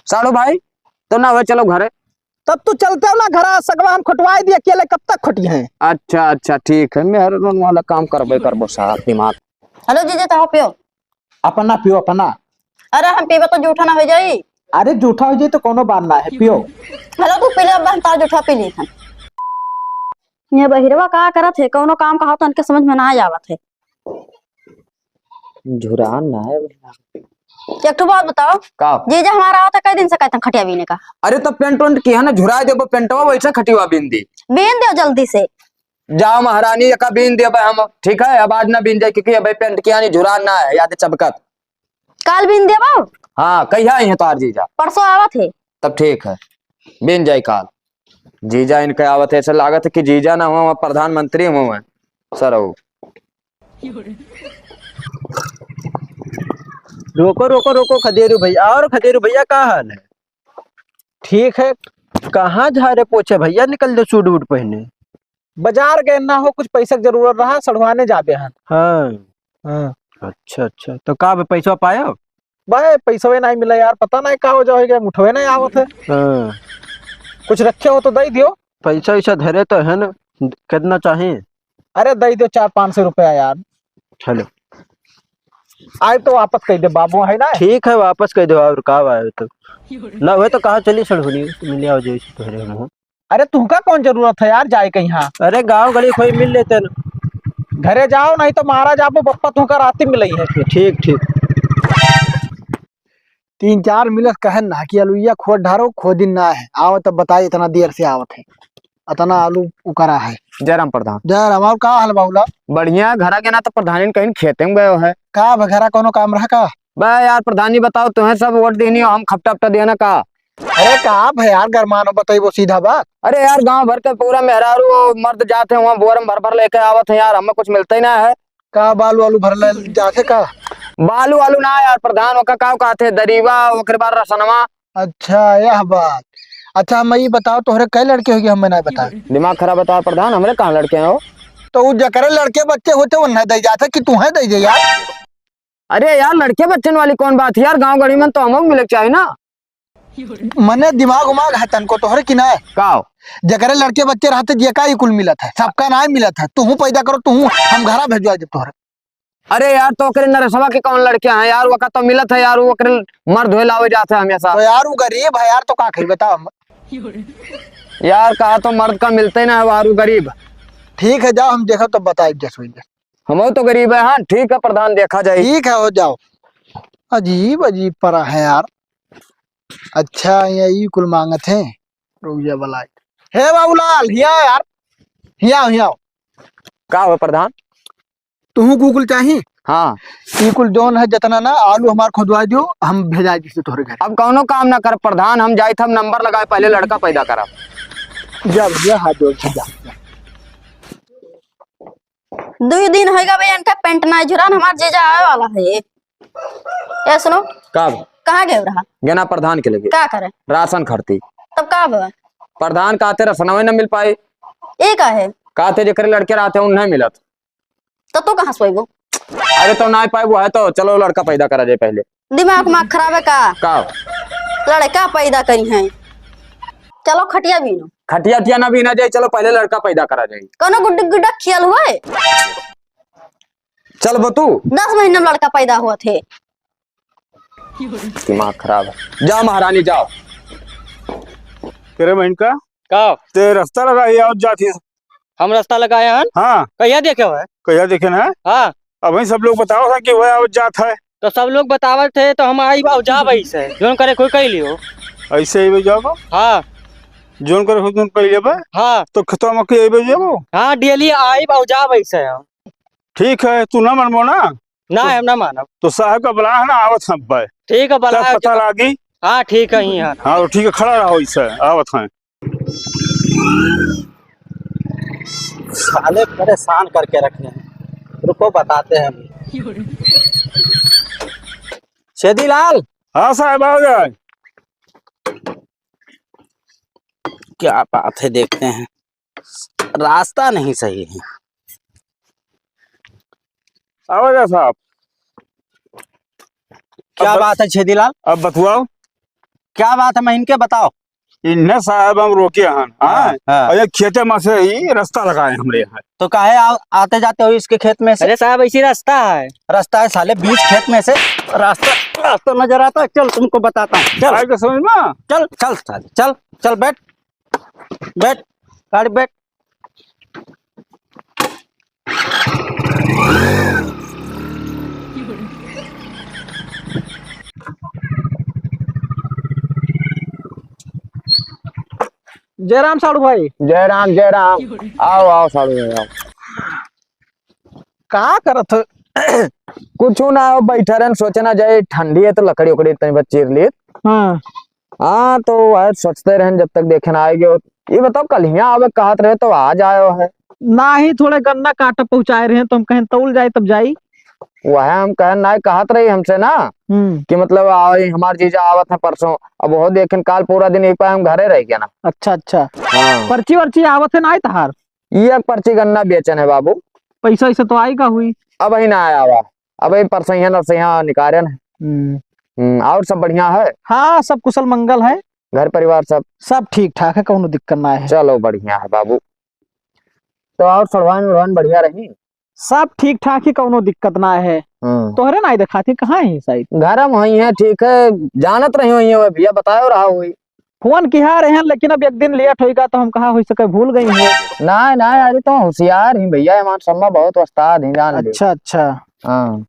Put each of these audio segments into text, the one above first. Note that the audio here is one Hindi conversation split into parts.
साड़ू भाई तो ना हुए, चलो घरे। तब तू चलते हो ना घर, सगवा हम खुटवाई दिए, अकेले कब तक खुटी हैं। अच्छा अच्छा ठीक है, मैं हर वाला काम करबे करबो साहब दिमाग। हेलो जीजे तो पियो। अपना पियो अपना। अरे हम पीबे तो जूठा ना हो जाई। अरे जूठा हो जाए तो कोनो बात ना है, पियो। हेलो तू पी ले, अब हम तार जूठा पी ली थन। ये बहिरवा का करत है, कौनो काम कहा तो उनके समझ में ना आवत है। झुरान ना है। एक ठो बात बताओ, का? जीजा हमारा आवत है कई दिन से कहते खटिया बीने का। अरे तो पेंट वेंट किया ना, झुरा दे पेंटवा वैसा खटिवा बिंदी। बीन दो जल्दी से। जाओ महारानी का बीन दे हम, ठीक है। अब आज ना बीन जाए क्योंकि अब पेंट किया नहीं, झुरान ना है, याद चबकत। काल बीन देबो। हाँ कहिया है तो जीजा। परसों आवत है। तब ठीक है, बीन जाए काल। जीजा इनके आवत है, ऐसा लागत है कि जीजा ना हुआ प्रधानमंत्री हुआ सर। रोको रोको रोको खदेरू भैया, और खदेरू भैया का हाल है? ठीक है। कहाँ जा रहे पोछे भैया, निकल दो सूट वूट पहने। बाजार गए ना हो, कुछ पैसा की जरूरत रहा, सड़वाने जाते हैं। हाँ हाँ अच्छा अच्छा, तो का पैसा पाया? भाई पैसा नहीं मिला यार, पता नहीं का हो जाएगा, मुठवे नहीं आवत है। हाँ कुछ रखे हो तो दे दियो। पैसा वैसा धरे तो है ना, कितना चाहिए? अरे दे दियो 400-500 रुपया यार। चलो आए तो वापस कह दे बाबू, है ना। ठीक है, वापस कर दो। और का आए तो ना हुए तो कहा चली सड़हुली मिल आओ जैसे तोहरे मुँह। अरे तुमका कौन जरूरत है यार जाए कहीं। हाँ अरे गांव गली कोई मिल लेते ना। घरे जाओ, नहीं तो मारा जाबो, बप्पा तुमका राती मिलई है फिर। ठीक ठीक। 3-4 मिनट कहन ना कि आलूया खोद ढारो, खोदिन ना है आओ, तब बताइए इतना देर से आवत है, इतना आलू उकरा है। जयराम प्रधान। जय राम, का हाल बाबूला? बढ़िया। घरा के ना तो प्रधानी कहीं खेते में गए है। का बघरा कोनो काम रहा का? बे यार प्रधानी बताओ, तुम्हें सब वोट देनी हो, हम खपटा अपटा देना का? अरे का भाई यार गरमानो बताइबो सीधा बात। अरे यार गांव भर के पूरा मेहरारू मर्द जाते हैं वहाँ बोरम भर भर लेके आवत है यार, हमें कुछ मिलता ही ना है। का बालू आलू भर ले जाते का? बालू वालू ना यार प्रधान, ओका का कहते दरीवा, ओकरे बाद रसनवा। अच्छा यह बात। अच्छा मैं ये बताओ, तोहरे कई लड़के होगी हमें नहीं बता। दिमाग खराब बताओ प्रधान, हमरे कहाँ लड़के हैं हो? तो वो जकरे लड़के बच्चे होते वो नहीं दे जाते कि तू है दे यार। अरे यार लड़के बच्चन वाली कौन बात है यार, गाँव गड़ी में तो हम मिले चाहिए ना। मने दिमाग उमाग है तनको तोहरे की ना है का? जकरे लड़के बच्चे रहते जेका ही कुल मिलत है, सबका ना मिलत है। तू पैदा करो, तू हम घरा भेजवा दे तोहरे। अरे यार तो ओकरे नरसवा के कौन लड़के हैं यार, वो तो मिलत है यार, वो ओकरे मर्द धोए लावे जाते हैं हमेशा। तो यार वो गरीब है यार, तो का कही बताओ हम। यार कहा तो मर्द का मिलते ही ना है, वारू गरीब। ठीक है जाओ, हम देखो तो बताए जैसे। हम तो गरीब है। हाँ ठीक है प्रधान, देखा जाए। ठीक है हो जाओ। अजीब अजीब परा है यार। अच्छा यही कुल मांगत है। रुक जा बलाई। हे बाबूलाल हिया यार, हिया हिया। का हो प्रधान? तू कुल चाहिए? हाँ ई कुल जोन है जितना ना आलू हमार खुदवा दियो, हम भेजा दी तोहरे घर। अब कौनो काम ना कर प्रधान, हम जाए थे, हम नंबर लगाए पहले लड़का पैदा करा। जा भैया हाथ जोड़ के जा। 2 दिन होगा भाई, इनका पेंट ना झुरान हमार जीजा आए वाला है। ये सुनो, कब? कहाँ गए रहा? गना प्रधान के लगे क्या करे? राशन खरती। तब कब? प्रधान कहते रसनवे न मिल पाई। ये का है? कहते जेकरे लड़के रहते उन्हें मिलत। तो तू कहाँ सोएगो? अरे तो ना पाए वो है, तो चलो लड़का पैदा करा जाए पहले। दिमाग माग खराब है का? का? लड़का पैदा करी है, चलो खटिया बीनो। खटिया तिया ना भी ना जाए, चलो पहले लड़का पैदा करा जाए। कोनो गुड्डी गुड्डा खेल हुए? चल बतू 10 महीने में लड़का पैदा हुआ थे। दिमाग खराब है। जाओ महारानी जाओ। तेरे बहन का ते रास्ता लगाई और जाती है। हम रास्ता लगाए हैं। हाँ कहिया देखे हुए? कहिया देखे ना। हाँ अब वही सब लोग बताओ था कि वह आवत जात है। तो सब लोग बतावत थे तो हम आई बाऊ जा भाई से जोन करे कोई कह लियो। ऐसे ही जाओ, हाँ जोन करे हो जोन पहले बा हाँ तो खतम के ये जाओ। हाँ डेली आई बाऊ जा भाई से। ठीक है, तू ना मनमो ना ना हम ना मानब। तो साहब का बला है ना आवत हम पे। ठीक है तब बला। पता लागी। हाँ ठीक है यहाँ। हाँ तो ठीक है, खड़ा रहो इससे आवत है। साले परेशान करके रखे हैं, रुको बताते हैं। छेदीलाल हाँ साहब आ जाए। क्या बात है, देखते हैं। रास्ता नहीं सही है। आवाज है साहब। क्या बात है छेदीलाल? अब बतवाओ। क्या बात है महीन के बताओ। इन्हें साहब हम रोके हन हाँ हाँ। और ये खेते में से ही रास्ता लगाए हमरे यहाँ। तो काहे आते जाते हो इसके खेत में से? अरे साहब ऐसी रास्ता है। रास्ता है साले, बीच खेत में से रास्ता नजर आता है। चल तुमको बताता हूँ, चल आए के समझ में चल चल चल चल चल बैठ बैठ गाड़ी बैठ। जयराम साड़ू भाई, जय राम जय राम। आओ आओ साड़ू भाई आओ। का करत हो? कुछ ना आओ बैठे रहन, सोचे ना जाए ठंडी है तो लकड़ी उकड़ी इतनी बच चीर ली। हाँ हाँ तो वह सोचते रहन जब तक देखे ना आएगे। ये बताओ कल यहाँ आवे कहत रहे तो आज आयो है। ना ही थोड़े गन्ना काटा पहुंचाए रहे हैं तो हम कहें तौल जाए तब जाई। वह हम कह ना कहत रही हमसे ना कि मतलब आओ हमार जीजा आवत है परसों। अब वो देखें काल पूरा दिन एक पाए हम घरे रह गया ना। अच्छा अच्छा, हाँ पर्ची वर्ची आवत है ना आई तहार? ये एक पर्ची गन्ना बेचन है बाबू। पैसा ऐसा तो आएगा हुई। अब ही ना आया हुआ, अब ही परसों यहाँ नरसिंहा निकारे है। और सब बढ़िया है? हाँ सब कुशल मंगल है, घर परिवार सब सब ठीक ठाक है, कोनो दिक्कत ना है। चलो बढ़िया है बाबू। तो और सड़वान उड़वान बढ़िया रही? सब ठीक ठाक ही, कोनो दिक्कत ना है। तोहरे ना दिखाती कहाँ है साइड? घर हम वही है, ठीक है जानत रही हुई है भैया बताओ रहा हुई। फोन किया रहे हैं लेकिन अब एक दिन लेट होगा तो हम कहा हो सके भूल गई है। ना ना अरे तो होशियार ही भैया, हमारे सम्मा बहुत उस्ताद ही जान ले। अच्छा अच्छा, हाँ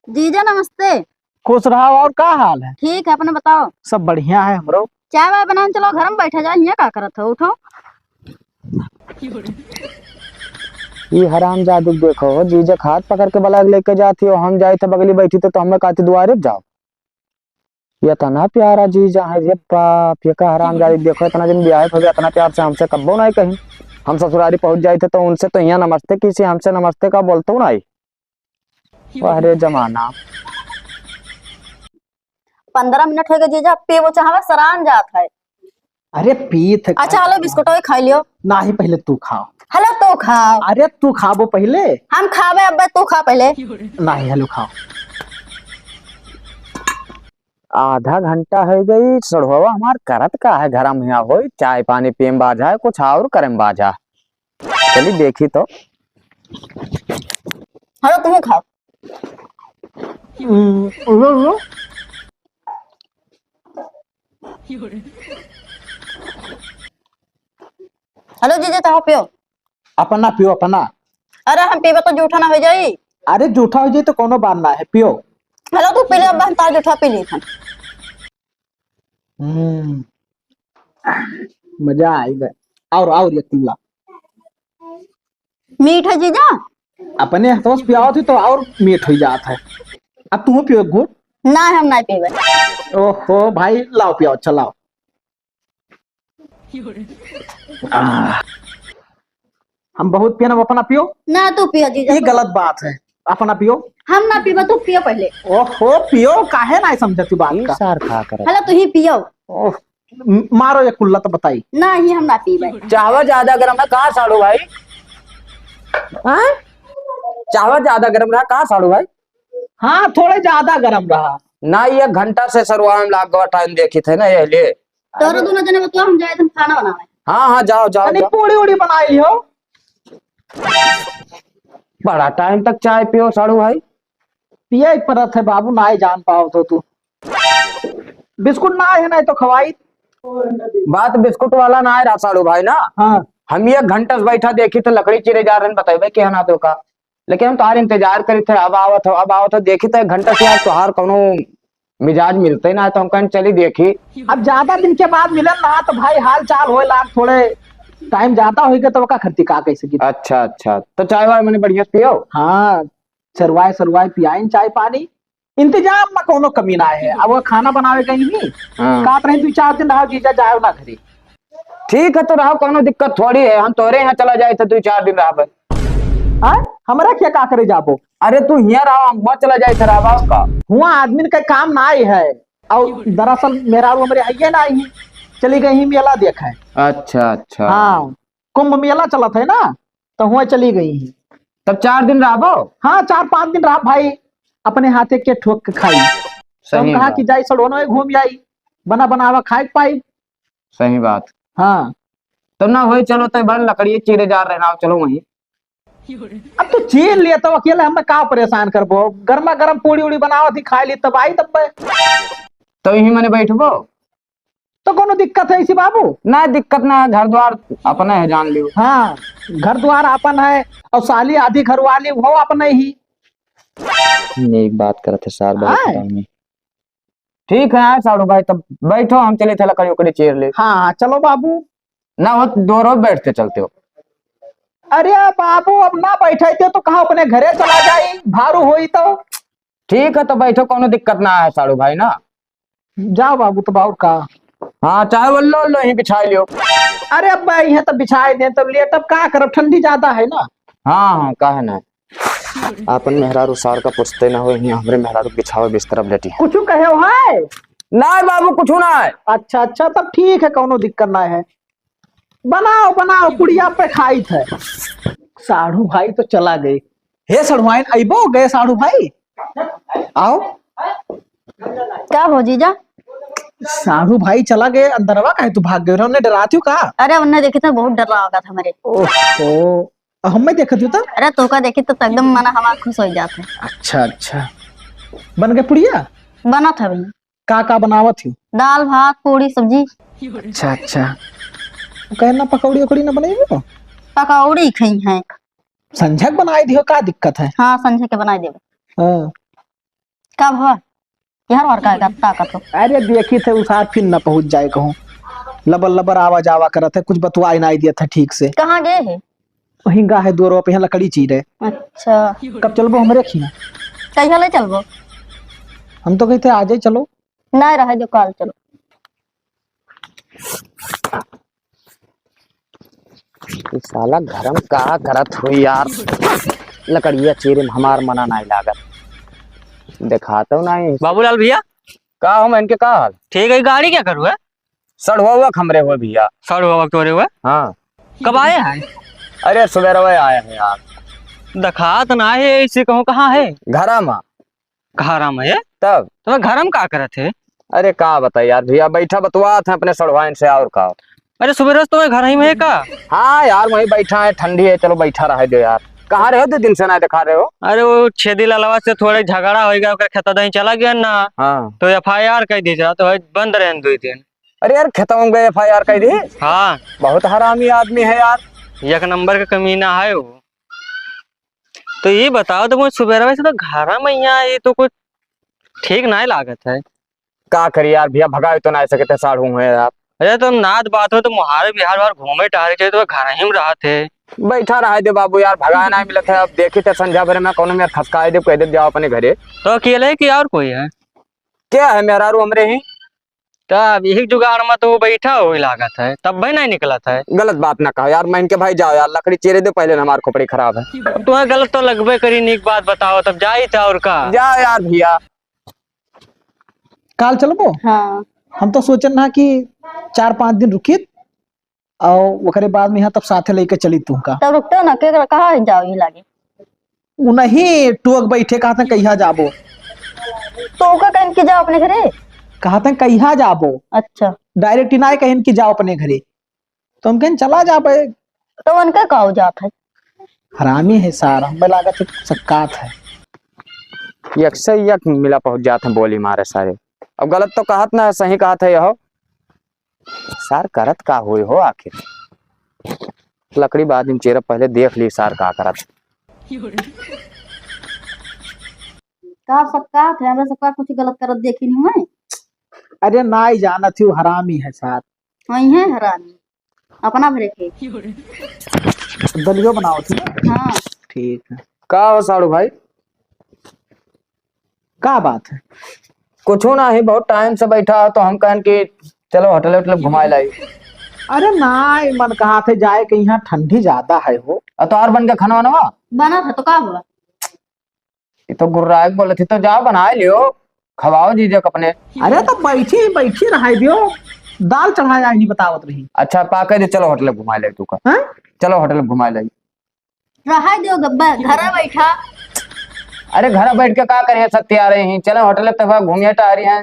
जीजा नमस्ते। खुश रहो। और का हाल है? ठीक है, अपने बताओ। सब बढ़िया है हमरो। चाय वाय बनाने चलो, घर में बैठा जाए। यहाँ का करत हो? उठो। ये हराम जादू देखो, जीजा हाथ पकड़ के बला लेके जाती हो, हम जाए थे बगली बैठी तो हमें कहती दुआरे जाओ। ये इतना प्यारा जीजा है ये बाप, ये का हराम जादू देखो, इतना दिन ब्याह हो गया, इतना प्यार से हमसे कब्बो नहीं कहीं। हम ससुरारी पहुंच जाए थे तो उनसे तो यहाँ नमस्ते किसी, हमसे नमस्ते का बोलते नहीं। अरे जमाना 15 मिनट हो गए जीजा, पे वो चाहवा सरान जात है। अरे पीत है। अच्छा हेलो, बिस्कुट खा लियो। ना ही पहले तू खाओ। हेलो तू खाओ। अरे तू खाबो पहले। हम खावे, अब तू खा पहले। ना ही हेलो खाओ। आधा घंटा हो गई सड़वा हमार करत का है घर में यहाँ हो, चाय पानी पियम बाजा है कुछ और करम बाजा। चली देखी तो। हेलो तुम खाओ। हेलो जीजा चाहो पियो। अपना पियो अपना। अरे हम पीबे तो जूठा ना हो जाई। अरे जूठा हो जाए तो कोनो बात ना है, पियो। हेलो तू पी ले, अब हम तार जूठा पी ली थन। मजा आएगा। और ये कुल्ला मीठ है जीजा? अपने हाथों से पियाओ थी तो और मीठ हो जाता है। अब तुम पियो घूट। ना हम ना पीबे। ओहो भाई लाओ पियाओ, चलाओ। हम बहुत पियो ना, अपना पियो। ना तू पियो जीजा। ये गलत बात है, अपना पियो। हम ना पीबे, तू पियो पहले। ओहो पियो, काहे ना समझती बात का। सार खा कर हेलो तू ही पियो। ओह मारो ये कुल्ला तो बताई। ना ही हम ना पीबे। चावल ज्यादा गर्म है कहाँ साड़ू भाई? हाँ? चावल ज्यादा गर्म रहा कहाँ साड़ू भाई? हाँ थोड़े ज्यादा गर्म रहा ना, ये घंटा से शुरुआत लाग टाइम देखी थे ना ये लिए। तोरो दोनों जने बताओ, हम जाए तुम खाना बनावे। हाँ हाँ जाओ जाओ, अरे जाओ। पूड़ी उड़ी बनाई लियो। बड़ा टाइम तक चाय पियो साड़ू भाई। पिए एक परत है बाबू, ना ही जान पाओ तो तू। बिस्कुट ना है, नहीं तो खवाई। बात बिस्कुट वाला ना है साड़ू भाई ना। हाँ हम ये घंटा से बैठा देखी तो लकड़ी चिरे जा रहे बताइए क्या ना तो का, लेकिन हम तुम्हारे इंतजार करी थे। अब आवत हो अब आवत हो, देखी तो एक घंटा से आज तुहार कोनो मिजाज मिलते ना तो हम कहीं चली देखी। अब ज्यादा दिन के बाद मिलन ना तो भाई हाल चाल हो ला, थोड़े टाइम ज्यादा होगा तो का खर्ची का कैसे की। अच्छा अच्छा, तो चाय वाय मैंने बढ़िया पियो। हाँ सरवाई सरवाई पियाइन चाय पानी, इंतजाम में कोनो कमी ना है। अब वो खाना बनावे कहीं भी काट रहे 2-4 दिन रहो, जीजा जाओ ना घरे। ठीक है तो रहो, कोनो दिक्कत थोड़ी है, हम तोरे यहाँ चला जाए तो 2-4 दिन रहा। हमारा क्या का करे जाबो? अरे तू यहाँ रहा, हम वहाँ चला जाए थे रहा का। हुआ आदमी का काम ना ही है। और दरअसल मेरा वो मेरे आइए ना ही चली गई ही मेला देखा है। अच्छा अच्छा हाँ कुंभ मेला चला था ना, तो हुआ चली गई ही। तब 4 दिन रहो। हाँ 4-5 दिन रहा भाई, अपने हाथे के ठोक के खाई। तो हम कहा कि जाई सड़ोनो घूम आई। बना बनावा खाए के पाई। सही बात। हाँ तब ना होई चलो तो बड़ लकड़ी चीरे जा रहे ना, चलो वहीं। अब तो चीर लिया तो अकेले हमें का परेशान करबो, गर्मा गर्म पूड़ी उड़ी बनावा थी खा ली तब आई तब पे। तो यहीं मैंने बैठबो। तो कोनो दिक्कत है इसी बाबू? ना दिक्कत ना है, घर द्वार अपना है, जान लियो। हाँ घर द्वार अपन है और साली आधी घर वाली वो अपने ही। एक बात करते सार बहुत हाँ। टाइम में। ठीक है साड़ू भाई, तब बैठो, हम चले थे लकड़ी उकड़ी चीर ले। हाँ चलो बाबू। ना हो दो रोज बैठते चलते हो। अरे बाबू अब ना बैठे थे तो कहा अपने घरे चला जाई, भारू होई तो। ठीक है तो बैठो, कोनो दिक्कत ना है साड़ू भाई ना। जाओ बाबू तो बाबू का। हाँ चाहे वो लो लो यहीं बिछा लियो। अरे अब भाई है तो बिछाए दे तब लिए, तब का करब, ठंडी ज्यादा है ना। हाँ हाँ का है ना, अपन मेहरारू सार का पूछते ना हो, यहीं हमरे मेहरारू बिछावे बिस्तर लेटी है। कुछ कहे हो है? ना बाबू कुछ ना है। अच्छा अच्छा तब ठीक है, कोनो दिक्कत ना है। बनाओ बनाओ, पुड़िया पे खाई थे। साढ़ू भाई तो चला गए। हे सड़ुआइन अइबो गए साढ़ू भाई, आओ। क्या हो जीजा? साढ़ू भाई चला गए अंदरवा, काहे तू भाग गए? उन्होंने डराती हूँ कहा? अरे उनने देखी तो बहुत डर रहा होगा था मेरे। ओहो हम मैं देखती हूँ तो। अरे तो का देखी तो एकदम मन हमारा खुश हो जाते। अच्छा अच्छा बन गए पुड़िया? बना था भैया, का बनावत हूँ? दाल भात पूरी सब्जी। अच्छा अच्छा कहना पकौड़ी उकड़ी ना बनेगी तो? पकौड़ी खाई हैं। संझक बनाई दियो, का दिक्कत है? हाँ संझे के बनाई देवे। हाँ। का भवा यार और का ताकत हो। अरे देखी थे उस हाथ फिर न पहुंच जाए कहूँ, लबर लबर आवाज आवा करत है, कुछ बतवा नहीं दिया था ठीक से। कहाँ गए है? वहीं गा है 2 रुपये यहाँ लकड़ी चीरे। अच्छा कब चलबो हमरे खिया? कहिया ले चलबो? हम तो कहते आज ही चलो। नहीं रहे जो कल चलो। इस साला घरम का करत हुई यार, लकड़िया चीरे में हमार मना नहीं लागत, दिखाता हूँ नहीं। बाबूलाल भैया का हम इनके का हाल? ठीक है, गाड़ी क्या करूँ है? सड़ुआ हुआ खमरे हुए भैया। साढ़े वक्त हो रहे हुए। हाँ कब आए हैं? अरे सुबह रवे आया है यार। दखा तो ना है, इसे कहूँ कहाँ है? घरा में। कहाँ राम है? तब तो घर में का करे थे? अरे का बताई यार भैया, बैठा बतवा था अपने सड़वाइन से और का। अरे सुबह रोज तो घर ही में है का? हाँ यार वहीं बैठा है, ठंडी है, चलो बैठा रहे दो यार। कहाँ रहे हो 2 दिन से ना दिखा रहे हो? अरे वो छेदी लालवा से थोड़ा झगड़ा हो गया, खेता दही चला गया ना, हाँ तो FIR कर दी जा, तो बंद रहे 2 दिन। अरे यार खेतों में FIR कर दी? हाँ बहुत हरामी आदमी है यार। एक नंबर का कमीना है वो। तो ये बताओ तो मुझे सुबह से तो घर में यहाँ ये तो कुछ ठीक नहीं लागत है। का करी यार भैया, भगा तो ना सके साढ़ू है यार। अरे तो नाद बात हो तो मुहारे बिहार बार घूमे टहरे चाहिए, तो घर ही में रहा थे। बैठा रहे दे बाबू यार, भगा नहीं मिलत है। अब देखी थे संध्या भरे में कौन में खसका दे, कह दे जाओ अपने घरे। तो अकेले है कि और कोई है? क्या है मेरा रू हमरे ही। तब यही जुगाड़ में तो बैठा हो लागत है, तब भाई नहीं निकला था। गलत बात ना कहो यार, मैं इनके भाई जाओ यार, लकड़ी चीरे दे पहले, हमारी खोपड़ी खराब है। तुम्हें गलत तो लगभग करी, नीक बात बताओ तब जाई था और का। जाओ यार भैया। काल चलबो? हाँ हम तो सोचन ना कि 4-5 दिन रुकी और ओकरे बाद में यहाँ तब साथे लेके चली तू का। तब रुकते ना के कहा जाओ ही लागे। नहीं टोक बैठे कहा था कहिया जाबो। तो का कहीं के जाओ अपने घरे। कहा था कहिया जाबो, अच्छा डायरेक्ट ना कहीं कि जाओ अपने घरे, तो हम कहें चला जाबे। तो उनका कहो जात है। हरामी है सारा, हमें लागत है सक्कात है। यक से यक मिला पहुंच जाते हैं बोली मारे सारे। अब गलत तो कहत ना है, सही कहत है यहो। सार करत का हुई हो आखिर? लकड़ी बाद में चेहरा पहले देख ली सार का करत। का सबका थे, हमरा सबका कुछ गलत करत देखी नहीं मैं। अरे ना ही जाना थी, वो हरामी है सार। वही है हरामी अपना भरे के। दलियो बनाओ थी ना? हाँ ठीक है। का हो साड़ू भाई? का बात है? कुछ ना ही, बहुत टाइम से बैठा तो हम कहन कि चलो होटल वोटल घुमाए लाई। अरे ना मन कहा थे जाए कि यहाँ ठंडी ज्यादा है हो। तो और बन के खाना वाना बना था तो का हुआ? ये तो गुर्राक बोले थी, तो जाओ बना लियो, खवाओ जीजे अपने। अरे तो बैठी बैठी रहा दियो, दाल चढ़ाया नहीं बतावत रही। अच्छा पाके दे, चलो होटल घुमा ले तू का। हाँ? चलो होटल घुमा ले। रहा दो गब्बर घर बैठा। अरे घर बैठ के का करे, सत्य आ रही हैं, चलो होटल तक घूमिए टहरी हैं।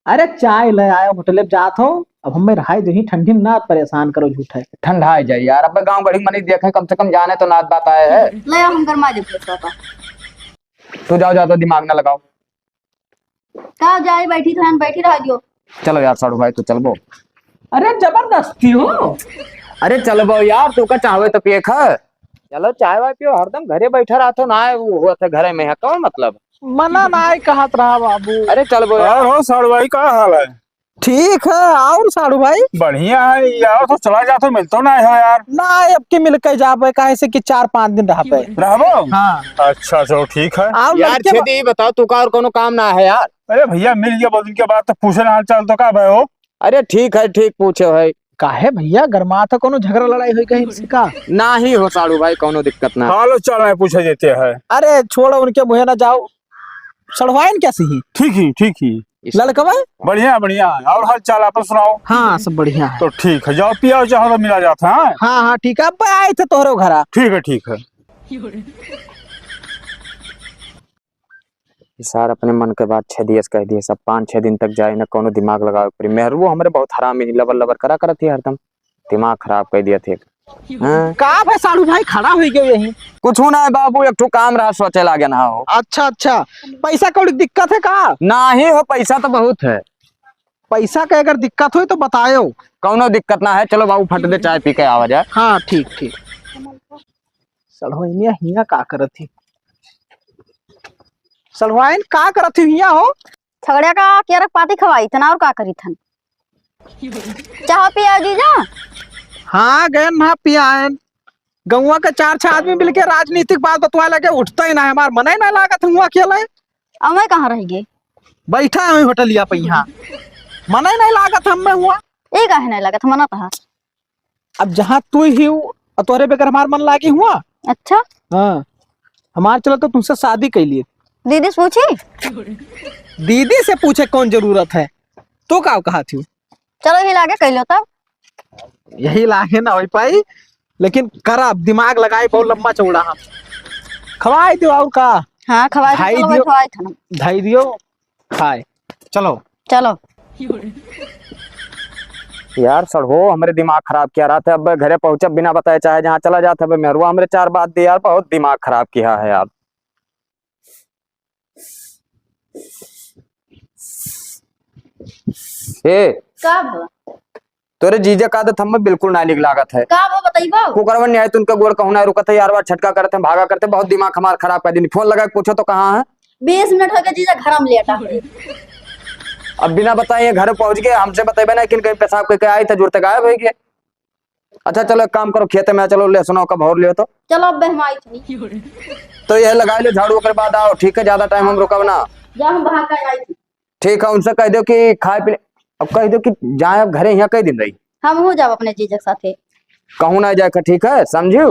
अरे चाय ले आयो होटल जात हो। अब हमें रहाई दही ठंडी में ना परेशान करो झूठे। ठंडा है जाए यार, अब गांव बड़ी मनी देखे, कम से कम जाने तो नात बात आए है। ले आओ, हम गरमा दे पूछता था। तू जाओ जाओ, दिमाग ना लगाओ। का जाए बैठी तो हम बैठी रह दियो। चलो यार साड़ू भाई, तू चलबो। अरे जबरदस्ती हो। अरे चलबो यार, तू का चाहवे तो पिए खा। चलो चाय वाय पियो, हरदम घरे बैठा रहा तो ना वो हुआ था घरे में है, कौन मतलब। मना ना कहत रहा बाबू। अरे चलबो यार। और हो साड़ू भाई, का हाल है? ठीक है और साड़ू भाई बढ़िया है यार, तो चला जा तो मिलतो ना है यार। ना अब के मिल के जाबे काहे से कि 4-5 दिन रह पे। रहबो? हाँ अच्छा चलो ठीक है। आओ यार लड़के छेदी बताओ, तू का और कोनो काम ना है यार। अरे भैया मिल गया बहुत दिन के बाद, तो पूछे ना हाल चाल तो का भाई हो। अरे ठीक है, ठीक पूछे भाई। काहे भैया गरमा था कोनो झगड़ा लड़ाई हुई कहीं किसी का? ना ही हो साड़ू भाई, कोनो दिक्कत ना। हालो चल रहे पूछे देते हैं। अरे छोड़ो उनके मुहे ना जाओ। सड़वाइन कैसी ही ठीक ही लड़का भाई? बढ़िया बढ़िया। और हाल चाल आप सुनाओ। हाँ सब बढ़िया है। तो ठीक है, जाओ पिया चाहो तो मिला जाता है। हाँ हाँ ठीक है, अब आए थे तोहरे घरा। ठीक है। सार अपने मन के बात छे दिए कह दिए, सब 5-6 दिन तक जाए ना कोनो दिमाग लगावे पड़ी। मेहरू हमरे बहुत हरामी ही लबर लबर करा करत थी हरदम, दिमाग खराब कर दिया थे। हाँ? का भाई साड़ू भाई खड़ा हुई गए यही? कुछ ना है बाबू, एक ठो काम रहा सोचे लागे ना हो। अच्छा पैसा कौड़ी दिक्कत है का? ना ही हो, पैसा तो बहुत है। पैसा का अगर दिक्कत हो तो बतायो। कौनो दिक्कत ना है, चलो बाबू फट दे चाय पी के आवा जाए। हाँ ठीक। सड़वाइनिया हिया का करत थी? सड़वाइन का करत थी हिया हो? झगड़े का क्या रख पाती खवाई थन और का करी थन। चाह पिया जीजा? हाँ गए ना पियान। गौवा के 4-6 आदमी मिलके राजनीतिक बात बतवा लगे, उठता ही ना है, हमार मन ही ना लागत हुआ अकेला। अब मैं कहाँ रह गई? बैठा है होटलिया पे यहाँ, मन ही नहीं लागत हम में हुआ। ये काहे नहीं लगा था मना था। अब जहाँ तू ही हो तोरे बेकर हमार मन लागी हुआ। अच्छा हाँ हमार चलो तो तुमसे शादी कर लिए। दीदी से पूछी? दीदी से पूछे कौन जरूरत है, तो का कहा थी? चलो ही लागे कह लो तब। यही लागे ना हो पाई, लेकिन करा दिमाग लगाए बहुत लंबा चौड़ा। हम खवाई दो और का? हाँ खवाई खाई चलो दियो। बैठवाई थन। ढाई दियो खाए चलो। चलो यार सड़ो, हमारे दिमाग खराब किया रहा था। अब घरे पहुंचा बिना बताए चाहे जहाँ चला जाता है। मेहरुआ हमारे 4 बात दे यार, बहुत दिमाग खराब किया है यार। का भवा? तोरे जीजा का आदत हमें बिल्कुल ना निक लागत है। का भवा बताइबो? कुकरवन नहीं आए तो उनका गोड़ कहूँ ना रुकत है यार, बार छटका करते हैं भागा करते हैं, बहुत दिमाग हमारा खराब कर दी। फोन लगा के पूछो तो कहाँ है? 20 मिनट हो गए जीजा घर में लेटा है। अब बिना बताए घर पहुंच गए, हमसे बताइबे ना कि कहीं पेशाब करके आए थे, जुड़ते गायब हो गए। अच्छा चलो एक काम करो, खेत में चलो ले सुनो का भौर लियो तो। चलो अब हम आई थी। तो यह लगा लो झाड़ू के बाद आओ, ठीक है? ज्यादा टाइम हम रुकब ना। जा हम बाहर का आई थी। ठीक है, उनसे कह दो कि खाए पीने, अब कह दो कि जाए अब घरे, यहाँ कई दिन रही। हम हो जाओ अपने जीजा के साथे। कहूँ ना जाए, ठीक है समझू?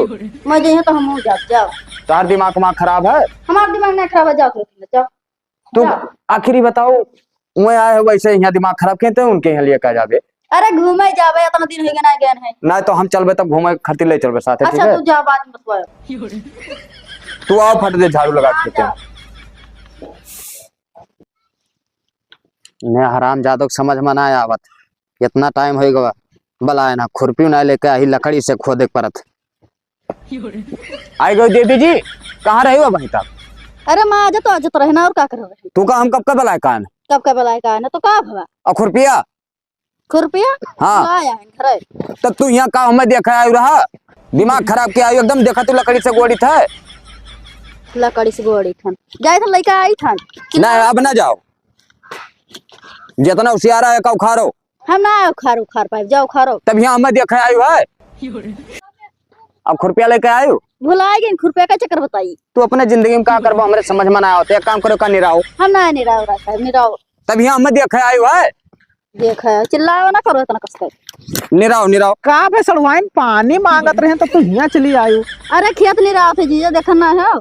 मैं जइयो तो हम हो जाओ। तार दिमाग खराब है? हमारा दिमाग नहीं खराब है, जाओ तो जाओ। तू आखिरी बताओ, वह आए हो वैसे यहाँ दिमाग खराब कहते हैं, उनके यहाँ लिए कह जाबे। अरे घूमे जावे, इतना दिन हो गया ना गए है। ना तो हम चलबे तब घूमे खातिर ले चलबे साथे, ठीक अच्छा है? तू जा बाद में बतवाओ। तू आओ फट दे झाड़ू लगा के। ने हराम जादो समझ में ना आवत, इतना टाइम हो गवा बलाए ना खुरपी ना लेके आई, लकड़ी से खोदे परत आई गई। दीदी जी कहाँ रही हो भाई तक? अरे माँ आज तो रहना और का करोगे? तू का हम कब कब बलाए कान कब का बलाए का ना तो का भवा? और खुरपिया? खुरपिया हाँ आया है घरे। तब तू यहाँ का हमें देखा आयु रहा, दिमाग खराब किया आयु एकदम। देखा तू लकड़ी से गोड़ी था, लकड़ी से गोड़ी थन जाए तो लड़का आई थन। ना अब ना जाओ, जितना उसियारा है का उखाड़ो। हम ना उखाड़ पाए, जाओ उखाड़ो। तब यहाँ हमें देखा आयु है, अब खुरपिया लेके आयु। भुलाए गए खुरपिया का चक्कर बताई। तू अपने जिंदगी में क्या करबो हमारे समझ में ना आवत। एक काम करो का निराओ, हम ना निराव रखा है निराव। तब यहाँ हमें देखा आयु है, देखा चिल्लाओ ना करो इतना कसकर। निराओ का भाई सड़वाइन पानी मांगत रहे तो तू यहाँ चली आयु। अरे खेत निराव थे जीजा, देखना है।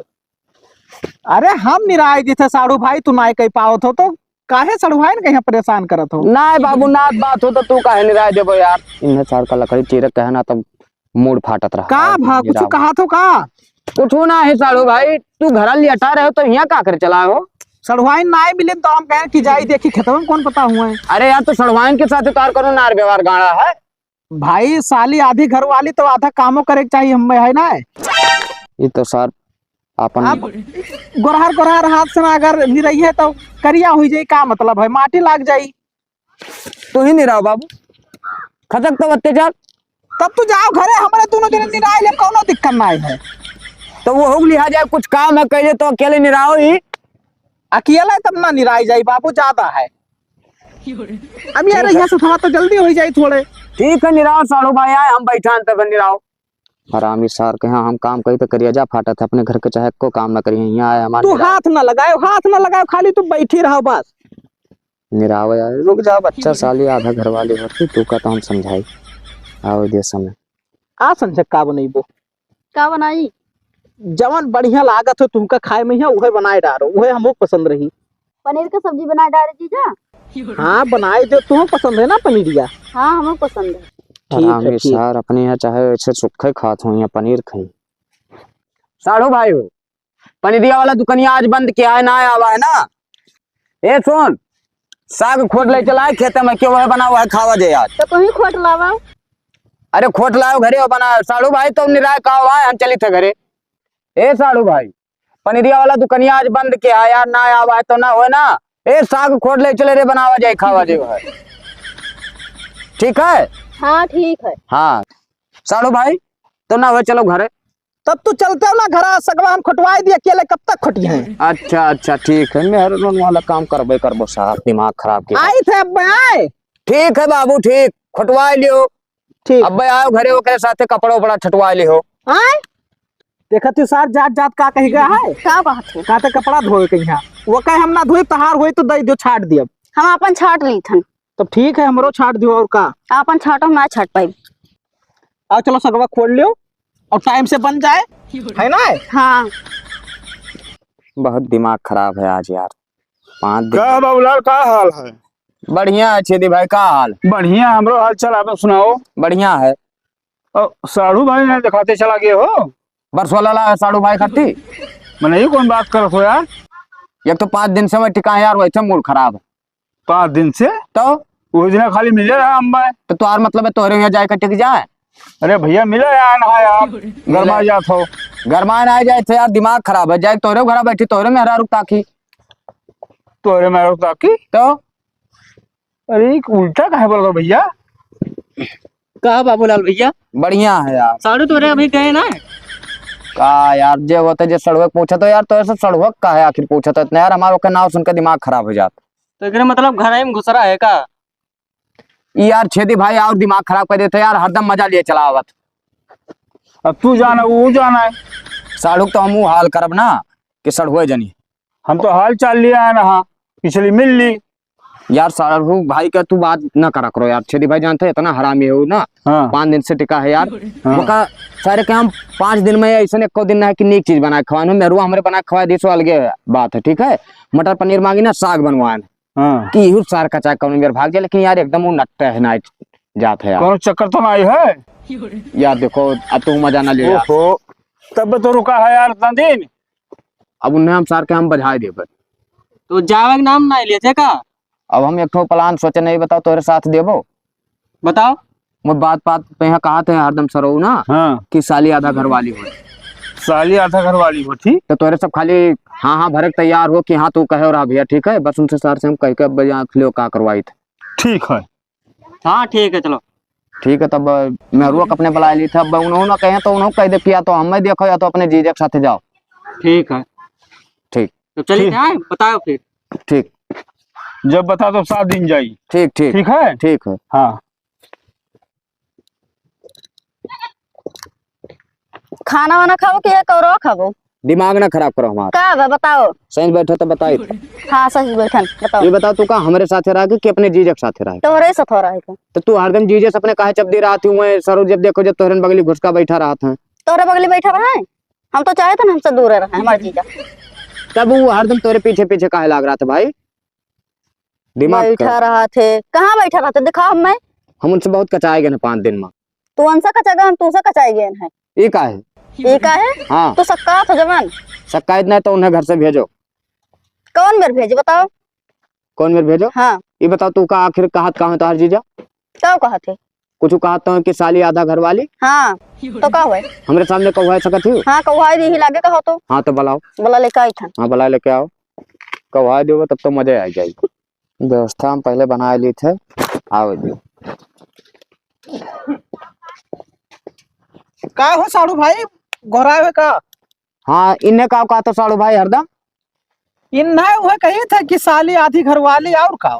अरे हम निराय जी थे साड़ू भाई, तू ना कह पाओ तो काहे सड़वाइन के यहाँ परेशान करत हो? ना बाबू ना बात हो तो तू काहे निराय देबो यार। इन्हें चार का लकड़ी चीरक कहे ना तब मूड फाटत रहा। का भा कुछ कहा तो का? कुछ ना है साड़ू भाई, तू घर लेटा रहे हो तो यहाँ का कर चला हो? सड़वाइन ना मिले तो हम कहें कि जाई देखी खेतवा में कौन पता हुआ है। अरे यार तो सड़वाइन के साथ उतार करो नार व्यवहार गाड़ा है। भाई साली आधी घर वाली तो आधा कामों करे के चाहिए हमें, है ना। ये तो सर अपन अब गोरहर गोरहर हाथ से ना अगर निरही है तो करिया हुई जाई, का मतलब है माटी लाग जाई। तू ही नहीं रहो बाबू, खतक तो बत्ते चल। तब तू जाओ घरे, हमारे दोनों जने निराई ले, कोनो दिक्कत ना है। तो वो हो लिहाजा कुछ काम है कहे तो अकेले नहीं रहो ही। अकेला तब ना निराई जाई बाबू, ज्यादा है। अब यार यहाँ से थोड़ा तो जल्दी हो जाई थोड़े। ठीक है निराओ साड़ू भाई आए, हम बैठा तब निराओ। हरामी सार के यहाँ हम काम करी तो करिया जा फाटा था अपने घर के, चाहे को काम ना करिए यहाँ आए हमारे। तू हाथ ना लगाओ, हाथ ना लगाओ, खाली तू बैठी रहो बस। निराव यार रुक जाओ, बच्चा साली आधा घर वाली होती तू का तो हम समझाई आओ दे समय। आ संजय का बनैबो, का बनाई? जवन बढ़िया लागत हो तुमका खाए में है उहे बनाए डारो, उहे हमको पसंद रही। पनीर का सब्जी बना डाले जीजा। हाँ बनाए जो तुम्हें पसंद है ना पनीरिया। हाँ हमें पसंद है। हरामी ठीक। सार अपने यहाँ चाहे ऐसे सुखे खात हो या पनीर खाई। साड़ू भाई हो पनीरिया वाला दुकानिया आज बंद किया है ना, आवा है ना। ए सुन, साग खोट ले चला खेते में, क्यों है बना हुआ है खावा जे आज। तो तुम ही खोट लावा। अरे खोट लाओ घरे हो बना। साड़ू भाई तुम निराय कहा हुआ है, हम चली थे घरे। ए साड़ू भाई पनीरिया वाला दुकानिया आज बंद किया है यार, ना आवा है तो ना हो ना। ए साग खोट ले चले रे बनावा जाए खावा जे है, ठीक है। हाँ ठीक है। हाँ साड़ू भाई तो ना हो चलो घरे। तब तू चलते हो ना घर, सगवा हम खटवाई दिए, अकेले कब तक खटी हैं। अच्छा अच्छा ठीक है, मेहर वाला काम करबे करबो साहब, दिमाग खराब किया। आई थे अब आए। ठीक है बाबू ठीक, खटवा लियो। ठीक अब आओ घरे ओकरे साथे कपड़ा उपड़ा छटवा लियो। आए देखा तू सार जात जात का कही गया है, का बात है? कहते कपड़ा धोए के यहाँ वो कहे हम ना धोए, तहार होए तो दई दो छाट दियो। हम अपन छाट ली थन। तो ठीक है हमरो छाट दियो और का। अपन छाटो हम ना छाट पाई। आओ चलो सगवा खोल लियो और टाइम से बन जाए, है ना। हाँ बहुत दिमाग खराब है आज यार। 5 दिन क्या बाबूलाल का हाल है? बढ़िया है छेदी भाई, का हाल? बढ़िया, हमरो हाल चाल आप सुनाओ। बढ़िया है। और साड़ू भाई ने दिखाते चला गए हो, बरसोला ला साड़ू भाई खट्टी। मैंने ये कौन बात कर हो यार। एक तो 5 दिन से मैं टिका यार, वैसे मूड खराब है। 5 दिन से तो उस दिन खाली मिले रहा अम्बा। तो तुम्हार मतलब है तोहरे यहाँ जाए टिक जाए। अरे भैया मिले यार ना यार, गरमा जात हो। गरमा ना जाए थे यार, दिमाग खराब है। जाए तोहरे घर बैठी तोहरे में हरा रुकता की तोरे में रुकता की तो। अरे उल्टा काहे बोल रहे हो भैया। कहा बाबूलाल भैया? बढ़िया है यार। साड़ू तोरे अभी गए ना? का यार जे होते जे सड़वक पूछा तो यार, तो ऐसा सड़वक का है आखिर पूछा तो इतना यार, हमारा का नाम सुनकर दिमाग खराब हो जाता। तो एकरे मतलब घर में घुस रहा है का? यार छेदी भाई और दिमाग खराब कर देते यार, हरदम मजा लिए चलावत। अब तू जाना वो जाना है, साड़ू तो हम हाल करब ना कि सड़हुए जनी। हम तो हाल चाल लिया है ना, पिछली मिल ली। यार साड़ू भाई का तू बात ना करा करो यार, छेदी भाई जानते इतना हरामी हो ना। हाँ 5 दिन से टिका है यार। हाँ। वो का सारे काम 5 दिन में ऐसा एको दिन ना है कि नीक चीज बनाए खवानो। मेरुआ हमरे बना खवा दी सो अलगे बात है, ठीक है। मटर पनीर मांगी ना, साग बनवाए हाँ। कि इहु सार का चाहे कौन मेरे भाग जाए, लेकिन यार एकदम वो नट्टा है ना जात है यार। कौन चक्कर तो नहीं है यार देखो अब तू मजा ना ले यार। ओहो, तब तो रुका है यार इतना दिन। अब उन्हें हम सार के हम बधाई दे पर। तो जावे के नाम ना लिए थे का? अब हम एक ठो प्लान सोचे नहीं, बताओ तोरे साथ देबो। बताओ। मैं बात बात पे यहाँ कहा थे हरदम सरो ना हाँ कि साली आधा घर वाली हो, साली आधा घर वाली हो, ठीक। तो तोरे सब खाली हाँ हाँ भरक तैयार हो कि हाँ तू कहे और भैया ठीक है। बस उनसे सार से हम कह के अब लियो का करवाई थे। ठीक है। हाँ ठीक है चलो। ठीक है तब मैं रुआ अपने बुला ली था। अब उन्होंने कहे तो उन्होंने कह दे कि या तो हमें देखो या तो अपने जीजे के साथ जाओ। ठीक है ठीक तो चलिए ठीक। जाए, बताओ फिर। ठीक जब बता तो 7 दिन जाई। ठीक ठीक ठीक है। ठीक है। हाँ खाना वाना खाओ कि एक और खाओ? दिमाग ना खराब करो हमारा। का बा बताओ। सही बैठो तो बताई। हाँ सच बैठन बताओ। ये बताओ तू का हमारे साथ रहा कि अपने जीजे के साथ रहा? तोहरे से थोड़ा है का? तो तू हरदम जीजे से अपने काहे चप दे रहा थी। मैं सरो जब देखो जब तोहरे बगली घुसका बैठा रहा था। तोहरे बगली बैठा रहा है, हम तो चाहे थे ना हमसे दूर रहे हमारे जीजा। तब वो हरदम तोरे पीछे पीछे काहे लाग रहा था भाई? दिमाग बैठा रहा थे, कहाँ बैठा रहा था दिखाओ। मैं हम उनसे बहुत कचाए गए 5 दिन में। तू उनसे कचाएगा, हम तुझसे कचाए गए हैं। ये का है? ये का है? हाँ तू सक्का तो जवान शिकायत नहीं तो उन्हें घर से भेजो। कौन मेरे भेजे बताओ। कौन मेरे भेजो? हाँ ये बताओ तू का आखिर कहत कहाँ तो हर जीजा क्या कहा थे? कुछ कहत तो कि साली आधा घर वाली हाँ तो का हुआ? हमरे सामने कहुआ सकत ही? हाँ कौआ ही लागे कहो तो। हाँ तो बुलाओ। बोला लेके आई था। हाँ बुला लेके आओ। कहुआ दो तब तो मजा आ जाएगी। व्यवस्था हम पहले बना ली थे। आओ जी। का हो साड़ू भाई गोरा हुए का? हाँ इन्हें का कहा तो साड़ू भाई हरदम। इन नहीं हुए कही था कि साली आधी घर वाली और का?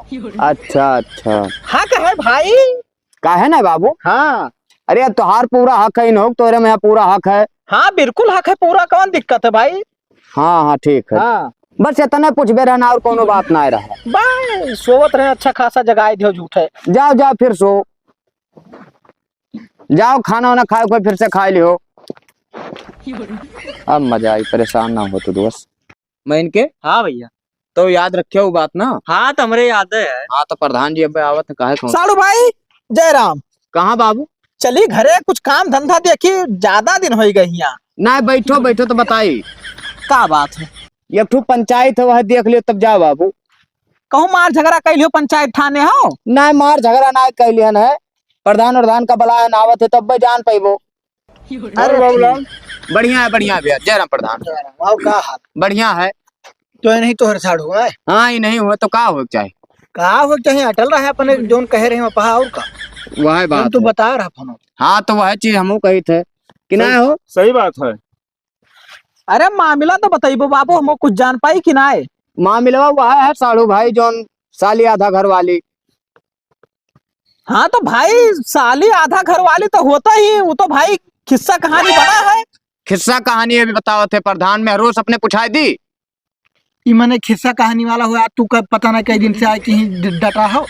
अच्छा अच्छा हाँ कहे भाई। का है ना बाबू? हाँ अरे अब तुहार पूरा हक है इन हो तोरे में पूरा हक है। हाँ बिल्कुल हक है पूरा, कौन दिक्कत है भाई? हाँ हाँ ठीक है। हाँ बस इतना पूछबे रहना और कोनो बात ना रहा। भाई सोवत रहे अच्छा खासा जगाए दियो झूठे। जाओ जाओ फिर सो जाओ, खाना वाना खाओ कोई फिर से खा लियो। अब मजा आई, परेशान ना हो तो दोस्त। मैं इनके हाँ भैया। तो याद रखे वो बात ना। हाँ तो हमरे याद है। हाँ तो प्रधान जी अब आवत है काहे कौन? साड़ू भाई जयराम कहाँ बाबू? चली घरे कुछ काम धंधा देखी, ज्यादा दिन हो गई यहाँ। ना बैठो बैठो तो बताई का बात है? एक ठू पंचायत है वह देख लियो तब जाओ बाबू। कहूँ मार झगड़ा कैलियो पंचायत थाने हो? ना मार झगड़ा ना कैलियन है, प्रधान का बला नावत है तब जान पैबो। अरे बाबूलाल बढ़िया है भैया। जयराम प्रधान। और का हाल? बढ़िया है। तो नहीं तो हर साड़ू है। हाँ ये नहीं हुआ तो का हो चाहे कहा हो चाहे अटल रहा है अपने जोन कहे रहे पहा और का वह बात तो है। बता रहा फोन। हाँ तो वह चीज हमू कही थे कि ना हो। सही बात है। अरे मामला तो बताइबो बाबू, हम कुछ जान पाई कि ना? माँ मिलवा वह है साड़ू भाई जोन साली आधा घर वाली। हाँ तो भाई साली आधा घर वाली तो होता ही, वो तो भाई किस्सा कहानी बना है। किस्सा कहानी अभी बताओ थे प्रधान में रोज अपने पूछाई दी। मैंने किस्सा कहानी वाला हुआ तू का पता ना कई दिन से आए कहीं डटा हो।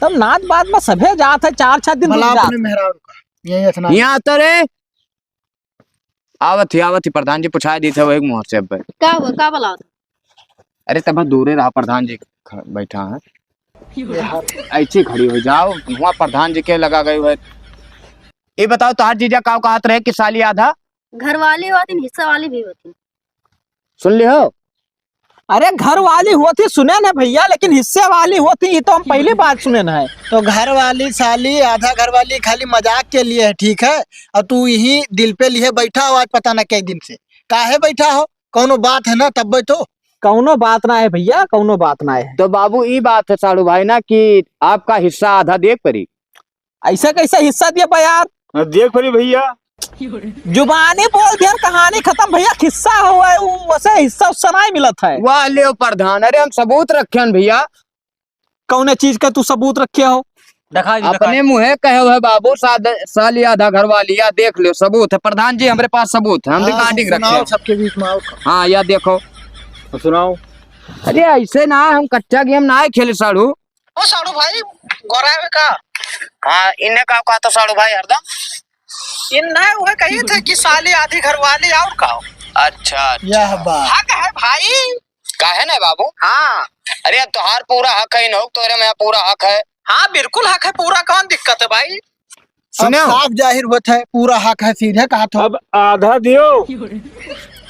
तब नाच बात में सभे जात है, 4-6 दिन यहाँ तो रे आवत ही प्रधान जी पूछाई दी थे वो एक मुँह से। अब क्या हुआ का बोला? अरे तब दूरे रहा, प्रधान जी बैठा है ऐसी खड़ी हो जाओ वहाँ प्रधान जी के लगा गए हुए। ये बताओ तो हर जीजा का कहत रहे कि साली आधा घर वाली होती हिस्सा वाली भी होती। सुन ली हो? अरे घर वाली होती सुने ना भैया, लेकिन हिस्से वाली होती ये तो हम पहली बात सुने ना है। तो घर वाली साली आधा घर वाली खाली मजाक के लिए है, ठीक है? और तू यही दिल पे लिए बैठा हो आज पता ना कई दिन से, काहे बैठा हो? कौनो बात है ना तब बैठो। कौनो बात ना है भैया, कौनो बात ना है। तो बाबू ये बात है साड़ू भाई ना कि आपका हिस्सा आधा देख पड़ी। ऐसा कैसा हिस्सा दिया यार? देख परी भैया जुबानी बोल दिया कहानी खत्म भैया। किस्सा हुआ है वैसे हिस्सा उससे नहीं मिलत है। वाह ले प्रधान, अरे हम सबूत रखे भैया। कौन चीज का तू सबूत रखे हो? अपने मुँहे कहे हुए बाबू साली आधा घर वाली, या देख लो सबूत है प्रधान जी, हमारे पास सबूत है, हम रिकॉर्डिंग रखे हैं सबके बीच में। हाँ या देखो सुनाओ। अरे ऐसे ना हम कच्चा गेम ना खेले साड़ू। ओ साड़ू भाई गोरा का? हाँ इन्हें का कहा तो साड़ू भाई हरदम इन नहीं हुए कही थे कि साली आधी घर वाली और का? अच्छा यह बात हक है भाई। का है ना बाबू? हाँ अरे अब तुहार पूरा हक है इन हो तोरे में पूरा हक है। हाँ बिल्कुल हक है पूरा, कौन दिक्कत है भाई? अब साफ जाहिर होता है पूरा हक है, सीधे कहा था। अब आधा दियो।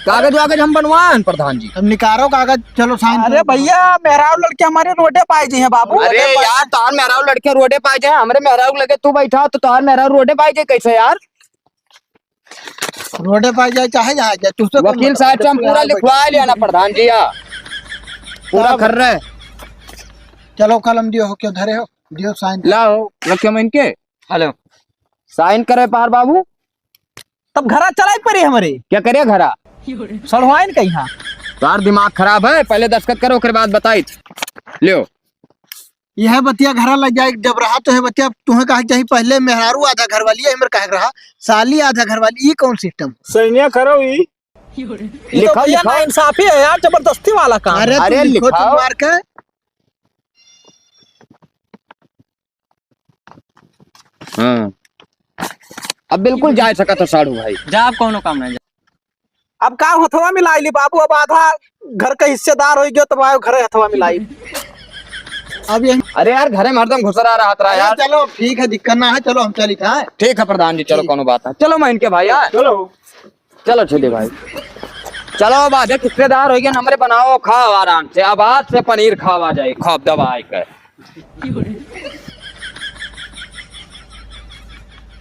कागज वागज हम बनवाए प्रधान जी। अब निकालो कागज, चलो साइन। अरे भैया मेहरारू लड़के हमारे रोडे पाए जी हैं बाबू। अरे यार तुहार मेहरारू लड़के रोडे पाए जाए, हमारे मेहरारू लगे तू बैठा तो तुहार मेहरारू रोडे पाए जाए कैसे यार? रोडे पाई जाए चाहे जहाँ जाए तुझसे वकील साहब से हम पूरा लिखवा लिया ना प्रधान जी, पूरा कर रहे। चलो कलम दियो हो, क्यों धरे हो? दियो साइन। लाओ रखियो मैं इनके। हेलो साइन करे पहाड़ बाबू। तब घरा चलाई पड़ी हमारे। क्या करे घरा? सड़वाइन कहीं हाँ। तार दिमाग खराब है, पहले दस्तखत करो फिर बात बताई लियो। यह बतिया घरा लग जाए जब रहा तो है बतिया तुम्हें कहा चाहिए पहले मेहरारू आधा घर वाली है, कह रहा साली आधा घर वाली, ये कौन सिस्टम? सैन्या करो ये तो भैया ना इंसाफी है यार, जबरदस्ती वाला काम। अरे लिखो तुम लिखाओ। मार के। हाँ अब बिल्कुल जा सका तो साड़ू भाई। जा आप कौनो काम नहीं। अब का हथवा मिलाई ली बाबू, अब आधा घर का हिस्सेदार हो गया तो भाई घर हथवा मिलाई। अब ये अरे यार घरे में हरदम घुसरा रहा यार। चलो ठीक है, दिक्कत ना है, चलो हम चली था। ठीक है प्रधान जी, चलो कोनो बात है, चलो मैं इनके भाई यार। चलो चलो छोटे भाई। चलो अब आधे ठेकेदार हो गए हमरे, बनाओ खाओ आराम से, अब आज से पनीर खावा जाए, खौफ दबाए कर।